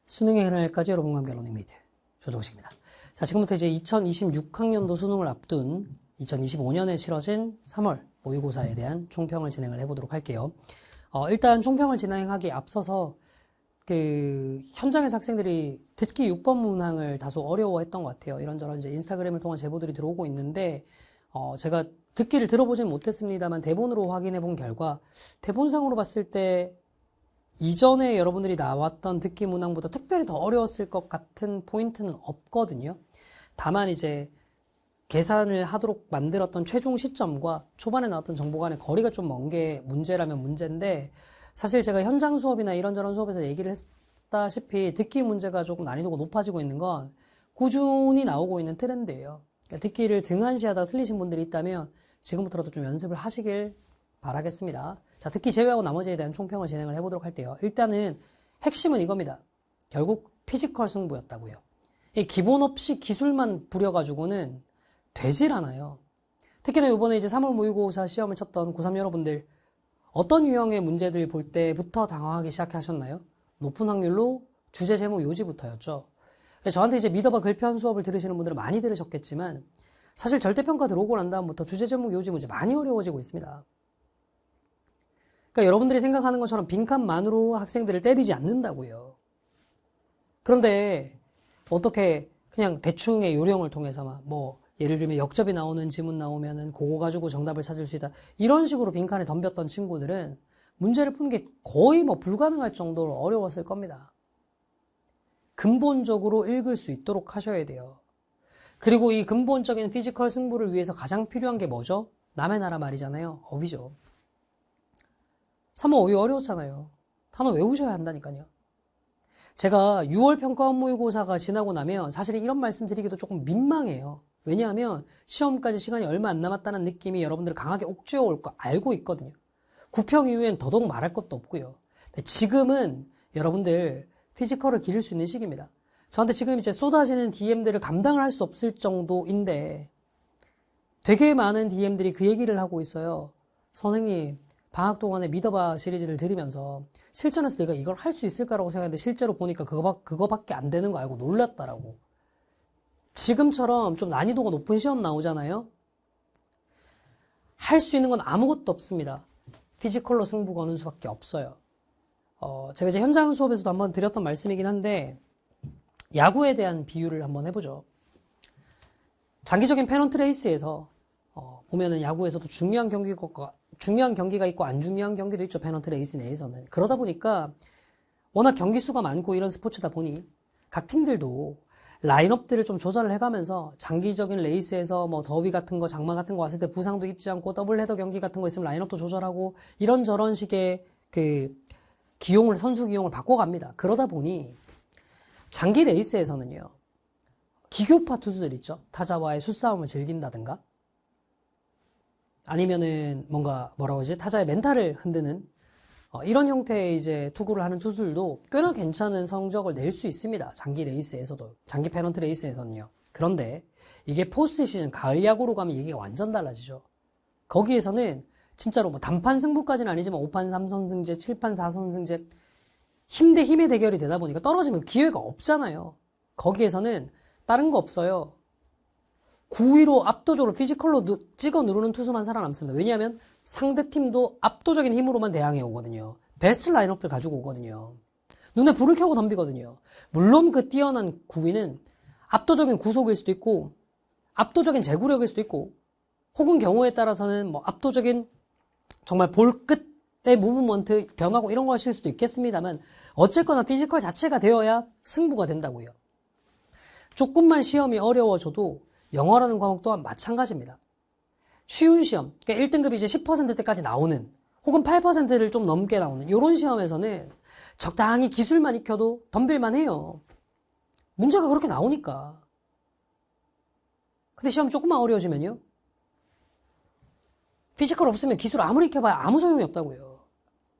수능의 흐름까지 여러분과 함께 러닝 메이트 조정식입니다. 자, 지금부터 이제 2026학년도 수능을 앞둔 2025년에 치러진 3월 모의고사에 대한 총평을 진행을 해보도록 할게요. 일단 총평을 진행하기에 앞서서 현장에서 학생들이 듣기 6번 문항을 다소 어려워했던 것 같아요. 이런저런 이제 인스타그램을 통한 제보들이 들어오고 있는데, 제가 듣기를 들어보진 못했습니다만 대본으로 확인해 본 결과, 대본상으로 봤을 때 이전에 여러분들이 나왔던 듣기 문항보다 특별히 더 어려웠을 것 같은 포인트는 없거든요. 다만 이제 계산을 하도록 만들었던 최종 시점과 초반에 나왔던 정보 간의 거리가 좀 먼 게 문제라면 문제인데, 사실 제가 현장 수업이나 이런저런 수업에서 얘기를 했다시피 듣기 문제가 조금 난이도가 높아지고 있는 건 꾸준히 나오고 있는 트렌드예요. 그러니까 듣기를 등한시하다가 틀리신 분들이 있다면 지금부터라도 좀 연습을 하시길 바라겠습니다. 자, 듣기 제외하고 나머지에 대한 총평을 진행을 해보도록 할게요. 일단은 핵심은 이겁니다. 결국 피지컬 승부였다고요. 이 기본 없이 기술만 부려가지고는 되질 않아요. 특히나 이번에 이제 3월 모의고사 시험을 쳤던 고3 여러분들, 어떤 유형의 문제들 볼 때부터 당황하기 시작하셨나요? 높은 확률로 주제 제목 요지부터였죠. 저한테 이제 미더바 글편 수업을 들으시는 분들은 많이 들으셨겠지만, 사실 절대평가 들어오고 난 다음부터 주제 제목 요지 문제 많이 어려워지고 있습니다. 그러니까 여러분들이 생각하는 것처럼 빈칸만으로 학생들을 때리지 않는다고요. 그런데 어떻게 그냥 대충의 요령을 통해서만 예를 들면 역접이 나오는 지문 나오면은 그거 가지고 정답을 찾을 수 있다. 이런 식으로 빈칸에 덤볐던 친구들은 문제를 푸는 게 거의 불가능할 정도로 어려웠을 겁니다. 근본적으로 읽을 수 있도록 하셔야 돼요. 그리고 이 근본적인 피지컬 승부를 위해서 가장 필요한 게 뭐죠? 남의 나라 말이잖아요. 어휘죠. 3월 어휘 어려웠잖아요. 단어 외우셔야 한다니까요. 제가 6월 평가원 모의고사가 지나고 나면 사실 이런 말씀 드리기도 조금 민망해요. 왜냐하면 시험까지 시간이 얼마 안 남았다는 느낌이 여러분들을 강하게 옥죄어 올 거 알고 있거든요. 9평 이후엔 더더욱 말할 것도 없고요. 지금은 여러분들 피지컬을 기를 수 있는 시기입니다. 저한테 지금 이제 쏟아지는 DM들을 감당을 할 수 없을 정도인데 되게 많은 DM들이 그 얘기를 하고 있어요. 선생님, 방학 동안에 미더바 시리즈를 들으면서 실전에서 내가 이걸 할 수 있을까라고 생각했는데 실제로 보니까 그거밖에 안 되는 거 알고 놀랐다라고. 지금처럼 좀 난이도가 높은 시험 나오잖아요. 할 수 있는 건 아무것도 없습니다. 피지컬로 승부 거는 수밖에 없어요. 제가 이제 현장 수업에서도 한번 드렸던 말씀이긴 한데 야구에 대한 비유를 한번 해보죠. 장기적인 페넌트 레이스에서 보면은 야구에서도 중요한 경기가 있고 안 중요한 경기도 있죠. 페넌트 레이스 내에서는. 그러다 보니까 워낙 경기 수가 많고 이런 스포츠다 보니 각 팀들도 라인업들을 좀 조절을 해가면서 장기적인 레이스에서 더위 같은 거, 장마 같은 거 왔을 때 부상도 입지 않고 더블 헤더 경기 같은 거 있으면 라인업도 조절하고 이런저런 식의 선수 기용을 바꿔갑니다. 그러다 보니 장기 레이스에서는요, 기교파 투수들 있죠. 타자와의 수싸움을 즐긴다든가 아니면은 타자의 멘탈을 흔드는 이런 형태의 이제 투구를 하는 투수들도 꽤나 괜찮은 성적을 낼 수 있습니다. 장기 레이스에서도. 장기 페넌트 레이스에서는요. 그런데 이게 포스트 시즌, 가을 야구로 가면 얘기가 완전 달라지죠. 거기에서는 진짜로 단판 승부까지는 아니지만 5판 3선승제, 7판 4선승제 힘 대 힘의 대결이 되다 보니까 떨어지면 기회가 없잖아요. 거기에서는 다른 거 없어요. 9위로 압도적으로 피지컬로 찍어 누르는 투수만 살아남습니다. 왜냐하면 상대팀도 압도적인 힘으로만 대항해 오거든요. 베스트 라인업들 가지고 오거든요. 눈에 불을 켜고 덤비거든요. 물론 그 뛰어난 9위는 압도적인 구속일 수도 있고 압도적인 제구력일 수도 있고 혹은 경우에 따라서는 압도적인 정말 볼 끝의 무브먼트 변하고 이런 것일 수도 있겠습니다만 어쨌거나 피지컬 자체가 되어야 승부가 된다고요. 조금만 시험이 어려워져도 영어라는 과목 또한 마찬가지입니다. 쉬운 시험, 그러니까 1등급이 이제 10%대까지 나오는 혹은 8%를 좀 넘게 나오는 이런 시험에서는 적당히 기술만 익혀도 덤빌만 해요. 문제가 그렇게 나오니까. 근데 시험 조금만 어려워지면요. 피지컬 없으면 기술 아무리 익혀봐야 아무 소용이 없다고요.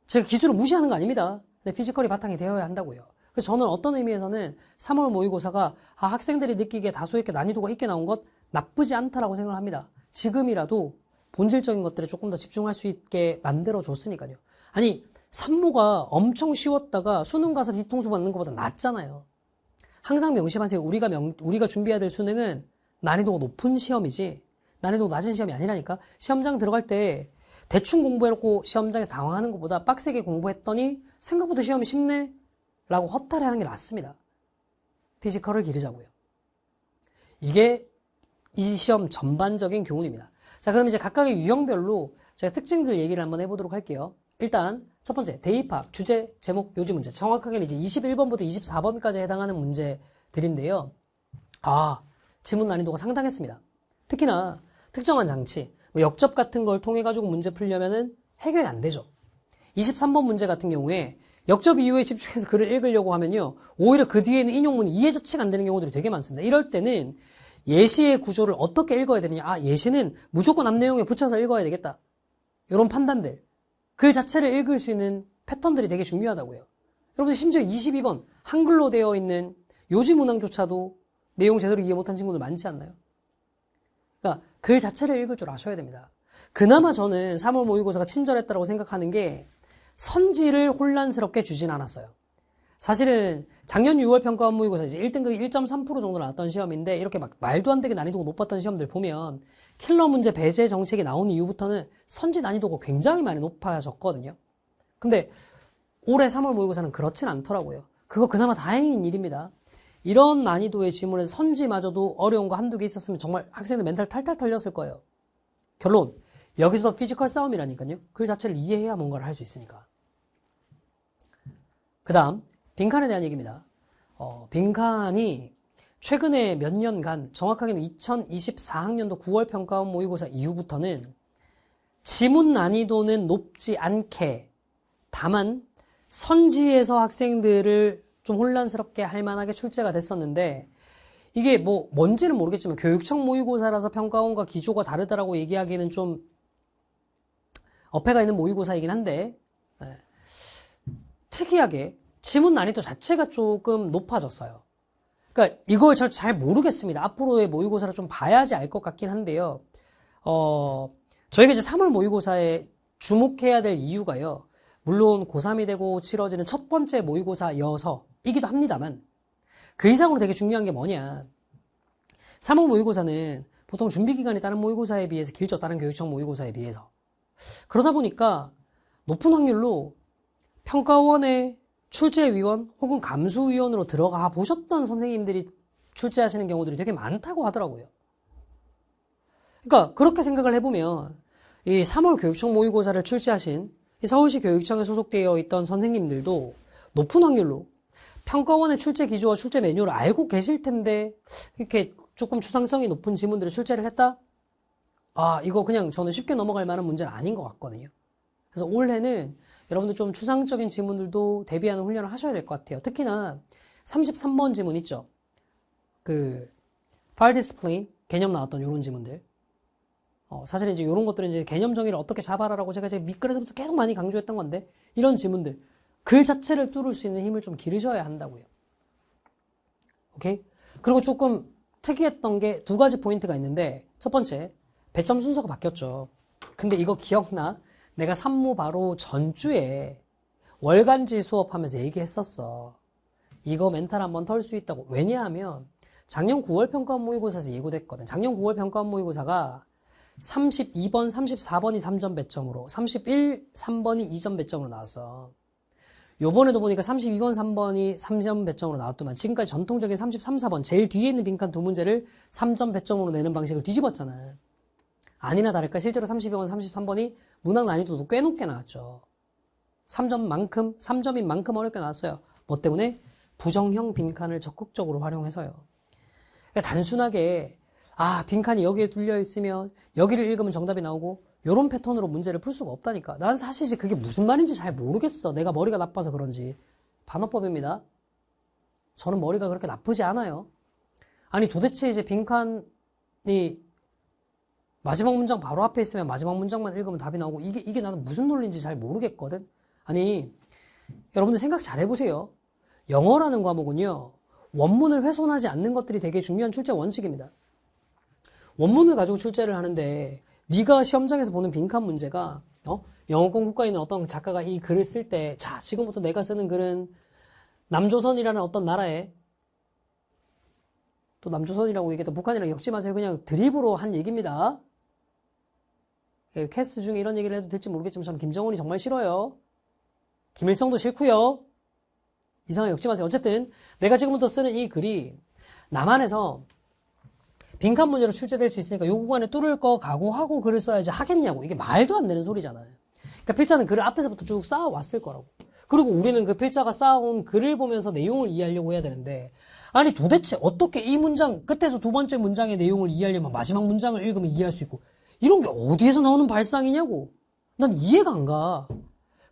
제가 기술을 무시하는 거 아닙니다. 근데 피지컬이 바탕이 되어야 한다고요. 그래서 저는 어떤 의미에서는 3월 모의고사가 학생들이 느끼기에 다소 이렇게 난이도가 있게 나온 것 나쁘지 않다라고 생각을 합니다. 지금이라도 본질적인 것들에 조금 더 집중할 수 있게 만들어줬으니까요. 아니 산모가 엄청 쉬웠다가 수능 가서 뒤통수 맞는 것보다 낫잖아요. 항상 명심하세요. 우리가 준비해야 될 수능은 난이도가 높은 시험이지 난이도가 낮은 시험이 아니라니까. 시험장 들어갈 때 대충 공부해놓고 시험장에서 당황하는 것보다 빡세게 공부했더니 생각보다 시험이 쉽네? 라고 허탈해하는 게 낫습니다. 피지컬을 기르자고요. 이게 이 시험 전반적인 교훈입니다. 자, 그럼 이제 각각의 유형별로 제가 특징들 얘기를 한번 해보도록 할게요. 일단 첫 번째 대입학, 주제, 제목, 요지 문제. 정확하게는 이제 21번부터 24번까지 해당하는 문제들인데요. 지문 난이도가 상당했습니다. 특히나 특정한 장치, 역접 같은 걸 통해 가지고 문제 풀려면은 해결이 안 되죠. 23번 문제 같은 경우에 역접 이유에 집중해서 글을 읽으려고 하면요, 오히려 그 뒤에는 인용문이 이해 자체가 안 되는 경우들이 되게 많습니다. 이럴 때는 예시의 구조를 어떻게 읽어야 되느냐. 예시는 무조건 앞 내용에 붙여서 읽어야 되겠다. 이런 판단들, 글 자체를 읽을 수 있는 패턴들이 되게 중요하다고요. 여러분들 심지어 22번 한글로 되어 있는 요지 문항조차도 내용 제대로 이해 못한 친구들 많지 않나요? 그러니까 글 자체를 읽을 줄 아셔야 됩니다. 그나마 저는 3월 모의고사가 친절했다고 생각하는 게 선지를 혼란스럽게 주진 않았어요. 사실은 작년 6월 평가원 모의고사 이제 1등급이 1.3% 정도 나왔던 시험인데 이렇게 막 말도 안 되게 난이도가 높았던 시험들 보면 킬러 문제 배제 정책이 나온 이후부터는 선지 난이도가 굉장히 많이 높아졌거든요. 근데 올해 3월 모의고사는 그렇진 않더라고요. 그거 그나마 다행인 일입니다. 이런 난이도의 지문에서 선지마저도 어려운 거 한두 개 있었으면 정말 학생들 멘탈 탈탈 털렸을 거예요. 결론, 여기서도 피지컬 싸움이라니까요. 글 자체를 이해해야 뭔가를 할 수 있으니까. 그 다음 빈칸에 대한 얘기입니다. 빈칸이 최근에 몇 년간, 정확하게는 2024학년도 9월 평가원 모의고사 이후부터는 지문 난이도는 높지 않게, 다만 선지에서 학생들을 좀 혼란스럽게 할 만하게 출제가 됐었는데, 이게 뭔지는 모르겠지만 교육청 모의고사라서 평가원과 기조가 다르다라고 얘기하기에는 좀 어폐가 있는 모의고사이긴 한데, 특이하게 지문 난이도 자체가 조금 높아졌어요. 그러니까 이걸 잘 모르겠습니다. 앞으로의 모의고사를 좀 봐야지 알 것 같긴 한데요. 저희가 이제 3월 모의고사에 주목해야 될 이유가요. 물론 고3이 되고 치러지는 첫 번째 모의고사여서이기도 합니다만, 그 이상으로 되게 중요한 게 뭐냐. 3월 모의고사는 보통 준비기간이 다른 모의고사에 비해서 길죠. 다른 교육청 모의고사에 비해서. 그러다 보니까 높은 확률로 평가원의 출제위원 혹은 감수위원으로 들어가 보셨던 선생님들이 출제하시는 경우들이 되게 많다고 하더라고요. 그러니까 그렇게 생각을 해보면 이 3월 교육청 모의고사를 출제하신 이 서울시 교육청에 소속되어 있던 선생님들도 높은 확률로 평가원의 출제 기조와 출제 매뉴얼을 알고 계실 텐데 이렇게 조금 추상성이 높은 지문들을 출제를 했다? 이거 그냥 저는 쉽게 넘어갈 만한 문제는 아닌 것 같거든요. 그래서 올해는 여러분들 좀 추상적인 지문들도 대비하는 훈련을 하셔야 될 것 같아요. 특히나 33번 지문 있죠. file discipline 개념 나왔던 이런 지문들. 사실 이제 이런 것들은 이제 개념 정의를 어떻게 잡아라라고 제가 밑글에서부터 계속 많이 강조했던 건데, 이런 지문들 글 자체를 뚫을 수 있는 힘을 좀 기르셔야 한다고요. 오케이? 그리고 조금 특이했던 게 두 가지 포인트가 있는데, 첫 번째, 배점 순서가 바뀌었죠. 근데 이거 기억나? 내가 산모 바로 전주에 월간지 수업하면서 얘기했었어. 이거 멘탈 한번 털 수 있다고. 왜냐하면 작년 9월 평가원 모의고사에서 예고됐거든. 작년 9월 평가원 모의고사가 32번, 34번이 3점 배점으로, 31, 3번이 2점 배점으로 나왔어. 요번에도 보니까 32번, 3번이 3점 배점으로 나왔더만, 지금까지 전통적인 33, 4번, 제일 뒤에 있는 빈칸 두 문제를 3점 배점으로 내는 방식을 뒤집었잖아. 아니나 다를까 실제로 32번, 33번이 문학 난이도도 꽤 높게 나왔죠. 3점인 만큼 어렵게 나왔어요. 뭐 때문에? 부정형 빈칸을 적극적으로 활용해서요. 그러니까 단순하게 빈칸이 여기에 뚫려 있으면 여기를 읽으면 정답이 나오고 이런 패턴으로 문제를 풀 수가 없다니까. 난 사실 그게 무슨 말인지 잘 모르겠어. 내가 머리가 나빠서 그런지. 반어법입니다. 저는 머리가 그렇게 나쁘지 않아요. 아니 도대체 이제 빈칸이 마지막 문장 바로 앞에 있으면 마지막 문장만 읽으면 답이 나오고 이게 나는 무슨 논리인지 잘 모르겠거든. 아니 여러분들 생각 잘 해보세요. 영어라는 과목은요, 원문을 훼손하지 않는 것들이 되게 중요한 출제 원칙입니다. 원문을 가지고 출제를 하는데 네가 시험장에서 보는 빈칸 문제가 영어권 국가에 있는 어떤 작가가 이 글을 쓸 때, 자, 지금부터 내가 쓰는 글은 남조선이라는 어떤 나라에, 또 남조선이라고 얘기해도 북한이랑 엮지 마세요. 그냥 드립으로 한 얘기입니다. 캐스트 중에 이런 얘기를 해도 될지 모르겠지만 저는 김정은이 정말 싫어요. 김일성도 싫고요. 이상하게 엮지 마세요. 어쨌든 내가 지금부터 쓰는 이 글이 남한에서 빈칸 문제로 출제될 수 있으니까 요 구간에 뚫을 거 각오하고 글을 써야지 하겠냐고. 이게 말도 안 되는 소리잖아요. 그러니까 필자는 글을 앞에서부터 쭉 쌓아왔을 거라고. 그리고 우리는 그 필자가 쌓아온 글을 보면서 내용을 이해하려고 해야 되는데, 아니 도대체 어떻게 이 문장 끝에서 두 번째 문장의 내용을 이해하려면 마지막 문장을 읽으면 이해할 수 있고, 이런 게 어디에서 나오는 발상이냐고. 난 이해가 안 가.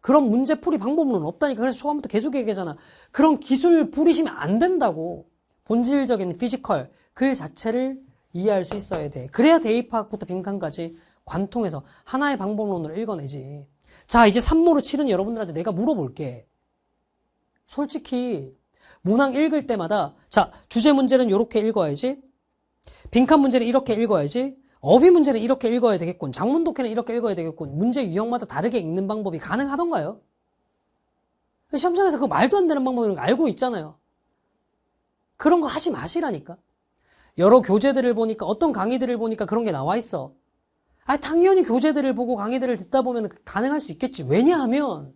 그런 문제풀이 방법론은 없다니까. 그래서 초반부터 계속 얘기하잖아. 그런 기술 부리시면 안 된다고. 본질적인 피지컬, 글 자체를 이해할 수 있어야 돼. 그래야 대입학부터 빈칸까지 관통해서 하나의 방법론으로 읽어내지. 자, 이제 산모로 치른 여러분들한테 내가 물어볼게. 솔직히 문항 읽을 때마다 자, 주제 문제는 이렇게 읽어야지. 빈칸 문제는 이렇게 읽어야지. 어휘 문제는 이렇게 읽어야 되겠군. 작문 독해는 이렇게 읽어야 되겠군. 문제 유형마다 다르게 읽는 방법이 가능하던가요? 시험장에서 그 말도 안 되는 방법을 알고 있잖아요. 그런 거 하지 마시라니까. 여러 교재들을 보니까, 어떤 강의들을 보니까 그런 게 나와 있어. 아, 당연히 교재들을 보고 강의들을 듣다 보면 가능할 수 있겠지. 왜냐하면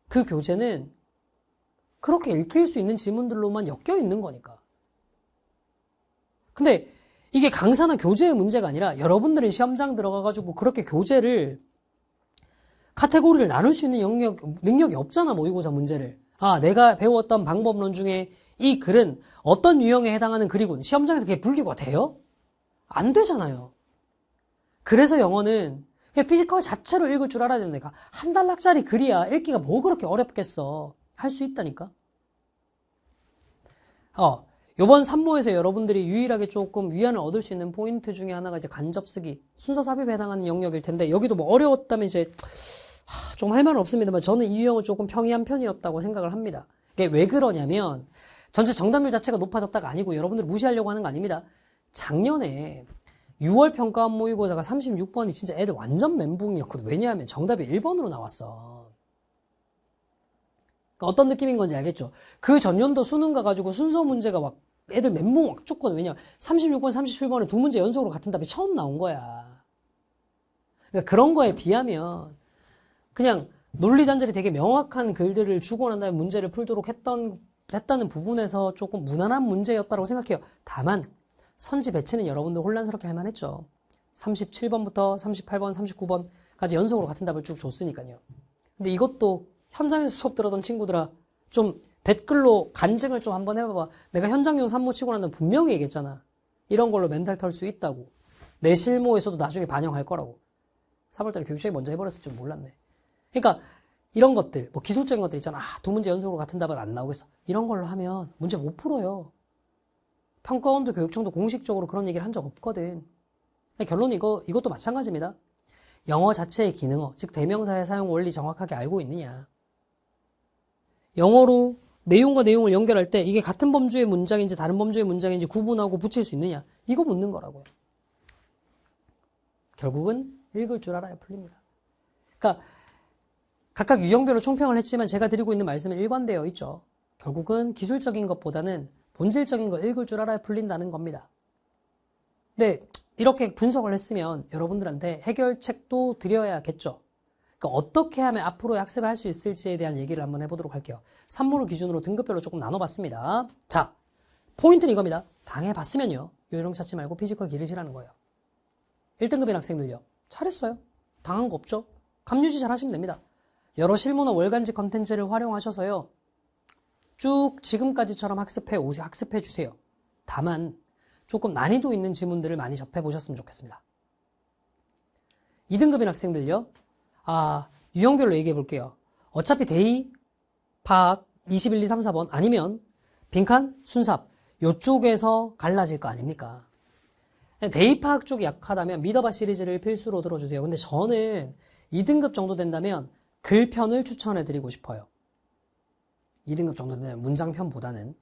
그 교재는 그렇게 읽힐 수 있는 지문들로만 엮여 있는 거니까. 근데 이게 강사나 교재의 문제가 아니라 여러분들은 시험장 들어가가지고 그렇게 교재를 카테고리를 나눌 수 있는 능력이 없잖아, 모의고사 문제를. 아, 내가 배웠던 방법론 중에 이 글은 어떤 유형에 해당하는 글이군. 시험장에서 그게 분류가 돼요? 안 되잖아요. 그래서 영어는 그냥 피지컬 자체로 읽을 줄 알아야 된다니까. 한 단락짜리 글이야. 읽기가 뭐 그렇게 어렵겠어. 할 수 있다니까. 요번 3모에서 여러분들이 유일하게 조금 위안을 얻을 수 있는 포인트 중에 하나가 이제 간접쓰기, 순서 삽입에 해당하는 영역일 텐데, 여기도 뭐 어려웠다면 이제, 좀 할 말은 없습니다만, 저는 이 유형은 조금 평이한 편이었다고 생각을 합니다. 이게 왜 그러냐면, 전체 정답률 자체가 높아졌다가 아니고, 여러분들 무시하려고 하는 거 아닙니다. 작년에 6월 평가원 모의고사가 36번이 진짜 애들 완전 멘붕이었거든. 왜냐하면 정답이 1번으로 나왔어. 그러니까 어떤 느낌인 건지 알겠죠? 그 전년도 수능 가가지고 순서 문제가 막 애들 멘붕 막 쫓거든. 왜냐면 36번, 37번에 두 문제 연속으로 같은 답이 처음 나온 거야. 그러니까 그런 거에 비하면 그냥 논리단절이 되게 명확한 글들을 주고 난 다음에 문제를 풀도록 했다는 부분에서 조금 무난한 문제였다고 생각해요. 다만 선지 배치는 여러분들 혼란스럽게 할 만했죠. 37번부터 38번, 39번까지 연속으로 같은 답을 쭉 줬으니까요. 근데 이것도 현장에서 수업 들었던 친구들아, 좀 댓글로 간증을 좀 한번 해봐봐. 내가 현장용 산모 치고 난 다음에 분명히 얘기했잖아. 이런 걸로 멘탈 털 수 있다고. 내 실무에서도 나중에 반영할 거라고. 3월달에 교육청이 먼저 해버렸을 줄 몰랐네. 그러니까 이런 것들, 뭐 기술적인 것들 있잖아. 두 문제 연속으로 같은 답은 안 나오겠어. 이런 걸로 하면 문제 못 풀어요. 평가원도 교육청도 공식적으로 그런 얘기를 한 적 없거든. 결론은 이것도 마찬가지입니다. 영어 자체의 기능어, 즉 대명사의 사용 원리 정확하게 알고 있느냐. 영어로 내용과 내용을 연결할 때 이게 같은 범주의 문장인지 다른 범주의 문장인지 구분하고 붙일 수 있느냐. 이거 묻는 거라고요. 결국은 읽을 줄 알아야 풀립니다. 그러니까 각각 유형별로 총평을 했지만 제가 드리고 있는 말씀은 일관되어 있죠. 결국은 기술적인 것보다는 본질적인 거 읽을 줄 알아야 풀린다는 겁니다. 근데 이렇게 분석을 했으면 여러분들한테 해결책도 드려야겠죠. 그러니까 어떻게 하면 앞으로 학습을 할 수 있을지에 대한 얘기를 한번 해보도록 할게요. 3모를 기준으로 등급별로 조금 나눠봤습니다. 자, 포인트는 이겁니다. 당해봤으면요. 요령 찾지 말고 피지컬 기르시라는 거예요. 1등급인 학생들요. 잘했어요. 당한 거 없죠? 감유지 잘 하시면 됩니다. 여러 실무나 월간지 컨텐츠를 활용하셔서요. 쭉 지금까지처럼 학습해 주세요. 다만 조금 난이도 있는 지문들을 많이 접해보셨으면 좋겠습니다. 2등급인 학생들요. 유형별로 얘기해 볼게요. 어차피 대의, 파악, 21, 2, 3, 4번 아니면 빈칸, 순삽 요쪽에서 갈라질 거 아닙니까? 대의 파악 쪽이 약하다면 믿어봐 시리즈를 필수로 들어주세요. 근데 저는 2등급 정도 된다면 글편을 추천해 드리고 싶어요. 2등급 정도 된다면 문장편보다는.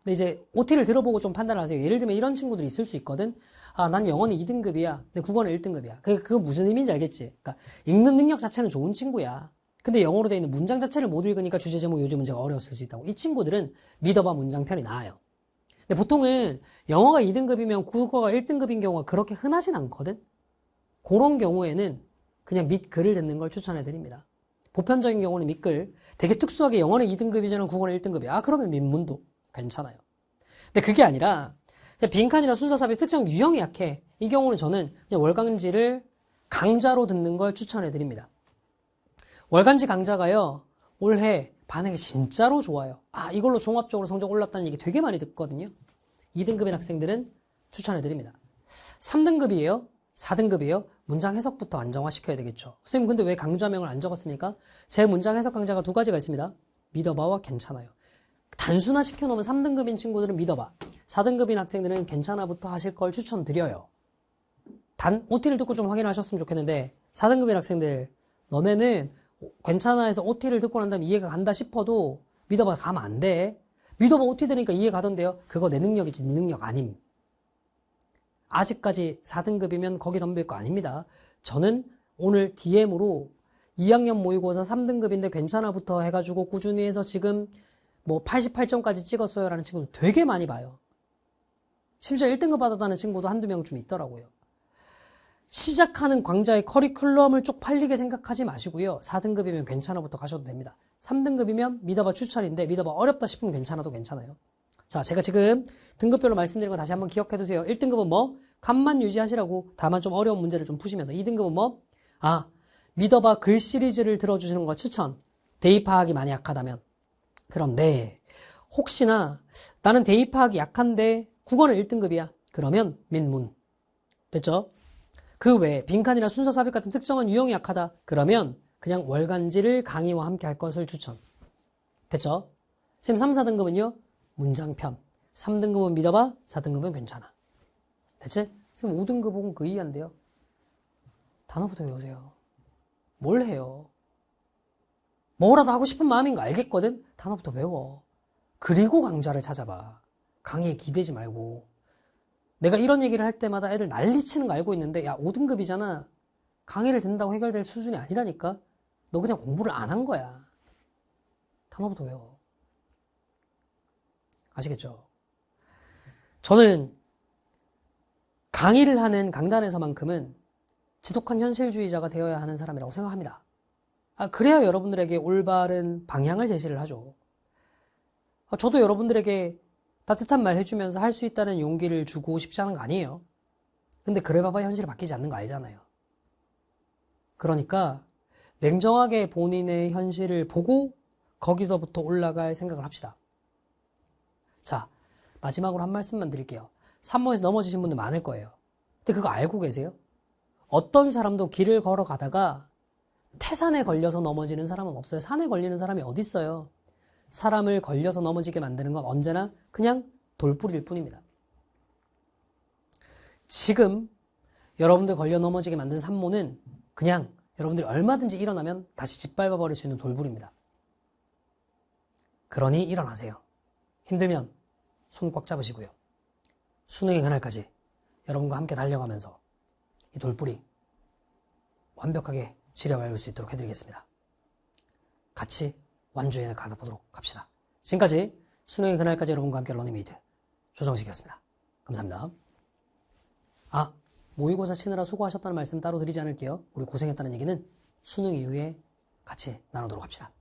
근데 이제 OT를 들어보고 좀 판단을 하세요. 예를 들면 이런 친구들이 있을 수 있거든. 아, 난 영어는 2등급이야. 근데 국어는 1등급이야. 그거 무슨 의미인지 알겠지? 그러니까 읽는 능력 자체는 좋은 친구야. 근데 영어로 되어 있는 문장 자체를 못 읽으니까 주제 제목 요즘 문제가 어려웠을 수 있다고. 이 친구들은 믿어봐 문장편이 나아요. 근데 보통은 영어가 2등급이면 국어가 1등급인 경우가 그렇게 흔하진 않거든. 그런 경우에는 그냥 밑글을 듣는 걸 추천해 드립니다. 보편적인 경우는 밑글. 되게 특수하게 영어는 2등급이잖아, 국어는 1등급이야. 아, 그러면 민문도 괜찮아요. 근데 그게 아니라 그냥 빈칸이나 순서삽입 특정 유형이 약해. 이 경우는 저는 그냥 월간지를 강좌로 듣는 걸 추천해 드립니다. 월간지 강좌가요, 올해 반응이 진짜로 좋아요. 아, 이걸로 종합적으로 성적 올랐다는 얘기 되게 많이 듣거든요. 2등급인 학생들은 추천해 드립니다. 3등급이에요? 4등급이에요? 문장 해석부터 안정화시켜야 되겠죠. 선생님, 근데 왜 강좌명을 안 적었습니까? 제 문장 해석 강좌가 두 가지가 있습니다. 믿어봐와 괜찮아요. 단순화 시켜놓으면 3등급인 친구들은 믿어봐. 4등급인 학생들은 괜찮아부터 하실 걸 추천드려요. 단, OT를 듣고 좀 확인하셨으면 좋겠는데, 4등급인 학생들, 너네는 괜찮아해서 OT를 듣고 난 다음에 이해가 간다 싶어도 믿어봐 가면 안 돼. 믿어봐 OT 들으니까 이해 가던데요. 그거 내 능력이지 네 능력 아님. 아직까지 4등급이면 거기 덤빌 거 아닙니다. 저는 오늘 DM으로 2학년 모의고사 3등급인데 괜찮아부터 해가지고 꾸준히 해서 지금 뭐 88점까지 찍었어요 라는 친구도 되게 많이 봐요. 심지어 1등급 받았다는 친구도 한두 명 좀 있더라고요. 시작하는 강좌의 커리큘럼을 쪽팔리게 생각하지 마시고요. 4등급이면 괜찮아부터 가셔도 됩니다. 3등급이면 믿어봐 추천인데 믿어봐 어렵다 싶으면 괜찮아도 괜찮아요. 자, 제가 지금 등급별로 말씀드린 거 다시 한번 기억해 두세요. 1등급은 뭐? 값만 유지하시라고. 다만 좀 어려운 문제를 좀 푸시면서. 2등급은 뭐? 아, 믿어봐 글 시리즈를 들어주시는 거 추천. 대입 파악이 많이 약하다면. 그런데 혹시나 나는 대입 파악이 약한데 국어는 1등급이야. 그러면 민문. 됐죠? 그 외에 빈칸이나 순서 삽입 같은 특정한 유형이 약하다. 그러면 그냥 월간지를 강의와 함께 할 것을 추천. 됐죠? 쌤 3, 4등급은요? 문장편. 3등급은 믿어봐, 4등급은 괜찮아. 됐지? 쌤 5등급은 그 이해한대요. 단어부터 외우세요. 뭘 해요? 뭐라도 하고 싶은 마음인 거 알겠거든? 단어부터 외워. 그리고 강좌를 찾아봐. 강의에 기대지 말고. 내가 이런 얘기를 할 때마다 애들 난리치는 거 알고 있는데 야 5등급이잖아. 강의를 듣는다고 해결될 수준이 아니라니까. 너 그냥 공부를 안 한 거야. 단어부터 외워. 아시겠죠? 저는 강의를 하는 강단에서만큼은 지독한 현실주의자가 되어야 하는 사람이라고 생각합니다. 아, 그래야 여러분들에게 올바른 방향을 제시를 하죠. 저도 여러분들에게 따뜻한 말 해주면서 할 수 있다는 용기를 주고 싶지 않은 거 아니에요. 근데 그래 봐봐 현실이 바뀌지 않는 거 알잖아요. 그러니까 냉정하게 본인의 현실을 보고 거기서부터 올라갈 생각을 합시다. 자, 마지막으로 한 말씀만 드릴게요. 산모에서 넘어지신 분들 많을 거예요. 근데 그거 알고 계세요? 어떤 사람도 길을 걸어가다가 태산에 걸려서 넘어지는 사람은 없어요. 산에 걸리는 사람이 어디 있어요? 사람을 걸려서 넘어지게 만드는 건 언제나 그냥 돌뿌리일 뿐입니다. 지금 여러분들 걸려 넘어지게 만든 산모는 그냥 여러분들이 얼마든지 일어나면 다시 짓밟아 버릴 수 있는 돌뿌리입니다. 그러니 일어나세요. 힘들면 손 꽉 잡으시고요. 수능의 그날까지 여러분과 함께 달려가면서 이 돌뿌리 완벽하게 치료할 수 있도록 해드리겠습니다. 같이 완주에 가보도록 합시다. 지금까지 수능의 그날까지 여러분과 함께 러닝메이트 조정식이었습니다. 감사합니다. 아, 모의고사 치느라 수고하셨다는 말씀 따로 드리지 않을게요. 우리 고생했다는 얘기는 수능 이후에 같이 나누도록 합시다.